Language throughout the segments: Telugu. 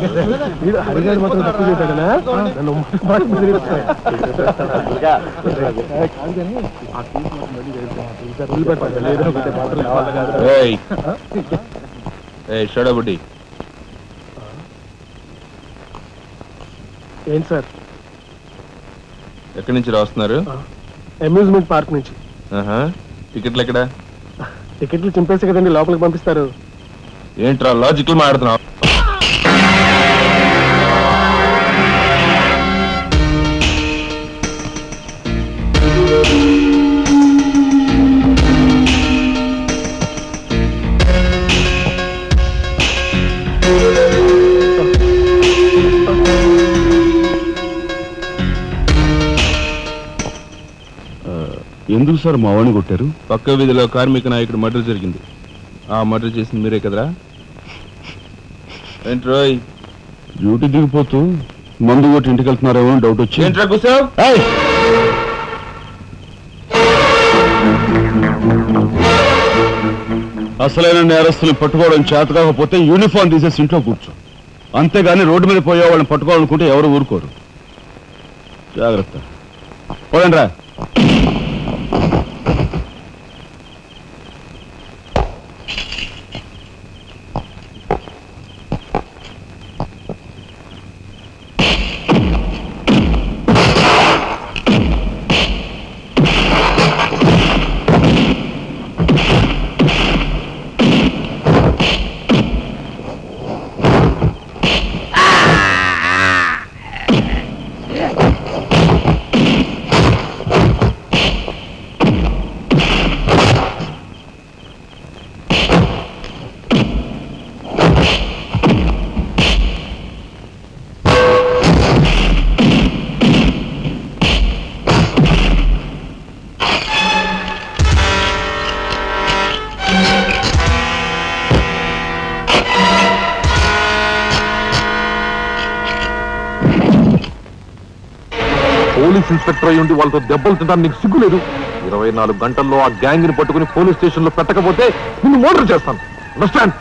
హరిగారు మాత్రం తప్పు చేశాడనా నన్ను షడబుడ్డి ఏంటి సార్ ఎక్కడి నుంచి రాస్తున్నారు? అమ్యూజ్మెంట్ పార్క్ నుంచి. టికెట్లు ఎక్కడా? టికెట్లు చింపేసి కదండి లోపలికి పంపిస్తారు. ఏంట్రా లాజికల్ మాట్లాడుతున్నావు? ఎందుకు సార్ మా వాడిని కొట్టారు? పక్క వీధిలో కార్మిక నాయకుడు మర్డర్ జరిగింది. ఆ మర్డర్ చేసింది మీరే కదరా? ఏంట్రోయ్ డ్యూటీ దిగిపోతూ మందు కొట్టి ఇంటికి వెళ్తున్నారేమో డౌట్ వచ్చి. ఏంట్రా కూసావ్? అసలైన నేరస్తులు పట్టుకోవడం చేత కాకపోతే యూనిఫామ్ తీసేసి ఇంట్లో కూర్చో. అంతేగాని రోడ్డు మీద పోయే వాళ్ళని పట్టుకోవాలనుకుంటే ఎవరు ఊరుకోరు. జాగ్రత్త. పోదండి రా. పోలీస్ ఇన్స్పెక్టర్ అయి ఉండి వాళ్ళతో దెబ్బలు తింటాను నీకు సిగ్గులేదు? 24 గంటల్లో ఆ గ్యాంగ్ ని పట్టుకుని పోలీస్ స్టేషన్ లో పెట్టకపోతే నిన్ను మర్డర్ చేస్తాను. అండర్స్టాండ్?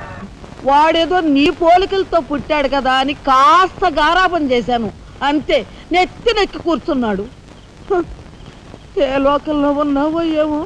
వాడేదో నీ పోలికలతో పుట్టాడు కదా అని కాస్త గారాబం చేశాను అంతే. నెత్తి నెక్కి కూర్చున్నాడు. ఏ లోకల్లో ఉన్నావో ఏమో.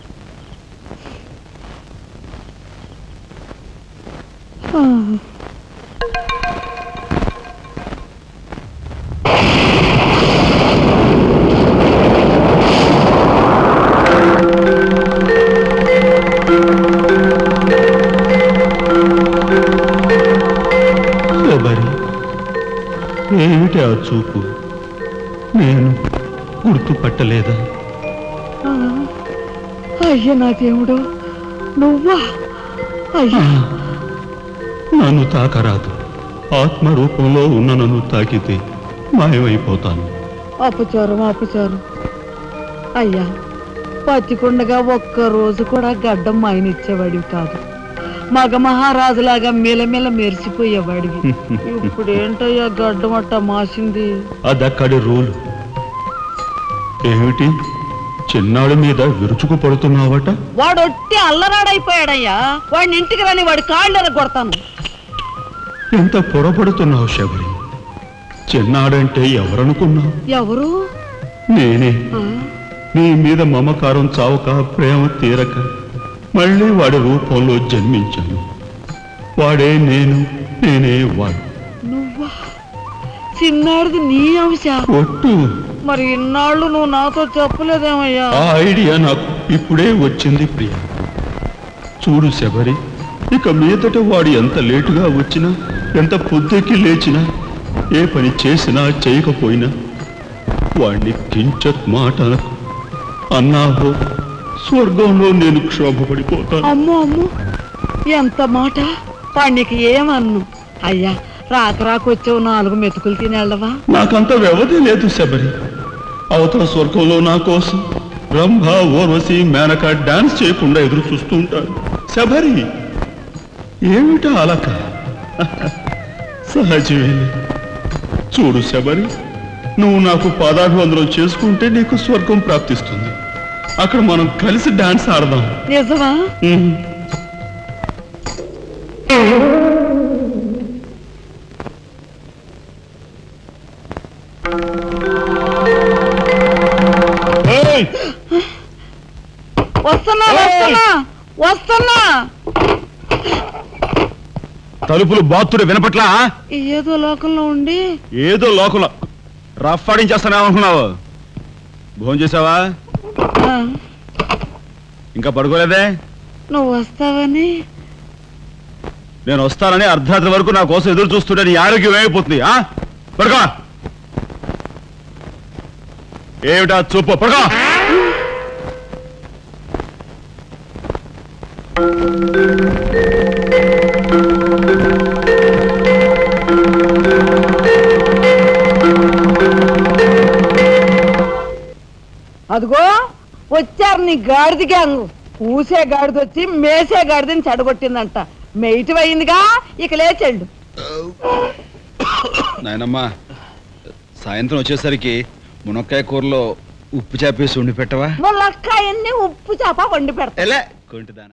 ఏమిటి ఆ చూపు? నేను గుర్తుపట్టలేదా? అయ్యా నా దేవుడు, నువ్వా? అయ్యా నన్ను తాకరాదు. ఆత్మరూపంలో ఉన్న నన్ను తాకితే మాయమైపోతాను. అపచారం అపచారం. అయ్యా పచ్చికుండగా ఒక్కరోజు కూడా గడ్డం మాయనిచ్చేవాడివి కాదు. మగ మహారాజులాగా మెలమెల మెరిసిపోయేవాడివి. ఇప్పుడు ఏంటయ్యా గడ్డం అట్ట మాసింది? అదక్కడి రూలు. ఏమిటి చిన్నాడు మీద విరుచుకు పడుతున్నావట? వాడొట్టి అల్లరాడైపోయాడయ్యా. వాడిని ఇంటికి రాని వాడి కాళ్ళెర కొడతాను. ఎంత పొరపడుతున్నావు శబరి? చిన్నాడంటే ఎవరనుకున్నావు? ఎవరు? నేనే. నీ మీద మమకారం చావక, ప్రేమ తీరక మళ్ళీ వాడి రూపంలో జన్మించాను. వాడే నేను, నేనే వాడు. నువ్వా? చిన్నాడిది నీ అంశ? ఒట్టు. మరి ఇన్నాళ్ళు నువ్వు నాతో చెప్పలేదేమయ్యా? ఆ ఐడియా నాకు ఇప్పుడే వచ్చింది ప్రియ. చూడు శబరి, ఇక మీదట వాడు ఎంత లేటుగా వచ్చినా, ఎంత పొద్దుకి లేచినా, ఏ పని చేసినా చేయకపోయినా వాడిని కించత్ మాట అనకు. అన్నాహో స్వర్గంలో నేను క్షోభపడిపోతాను. అమ్మో అమ్మో, ఎంత మాట! వాడికి ఏమన్ను? అయ్యా రాకరాకొచ్చావు, 4 మెతుకులు తినేళ్ళవా? నాకంత వ్యవధి లేదు శబరి. అవతల స్వర్గంలో నా కోసం బ్రహ్మ, ఊర్వశి, మేనక డాన్స్ చేయకుండా ఎదురు చూస్తూ ఉంటారు. శబరి ఏమిటా అలక? సహజమేలే. చూడు శబరి, నువ్వు నాకు పాదాభివందనం చేసుకుంటే నీకు స్వర్గం ప్రాప్తిస్తుంది. అక్కడ మనం కలిసి డాన్స్ ఆడదాం. నిజమా? వస్తున్నా వస్తున్నా వస్తున్నా. తలుపులు బాత్తుడు వినపట్లా? ఏదో లోకంలో ఉండి ఏదో లోకంలో రఫ్ ఆడించేస్తానేమనుకున్నావు? భోజనం చేసావా? ఇంకా పడుకోలేదే? నువ్వు వస్తావని. నేను వస్తానని అర్ధరాత్రి వరకు నా కోసం ఎదురు చూస్తుంటే నీ ఆరోగ్యం ఏమైపోతుంది? పడుకో. ఏమిటా చూపు? పడుకో. అదిగో వచ్చారు నీ గాడిద గ్యాంగ్. పూసే గాడిద వచ్చి మేసే గాడిదని చెడగొట్టిందంట. మెయిటివ్ అయిందిగా, ఇక లేచెళ్ళు. నాయనమ్మా, సాయంత్రం వచ్చేసరికి మునక్కాయ కూరలో ఉప్పు చేపేసి వండి పెట్టవా? ములక్కాయన్ని ఉప్పు చేప వండి పెడతా. కొంటిదానా.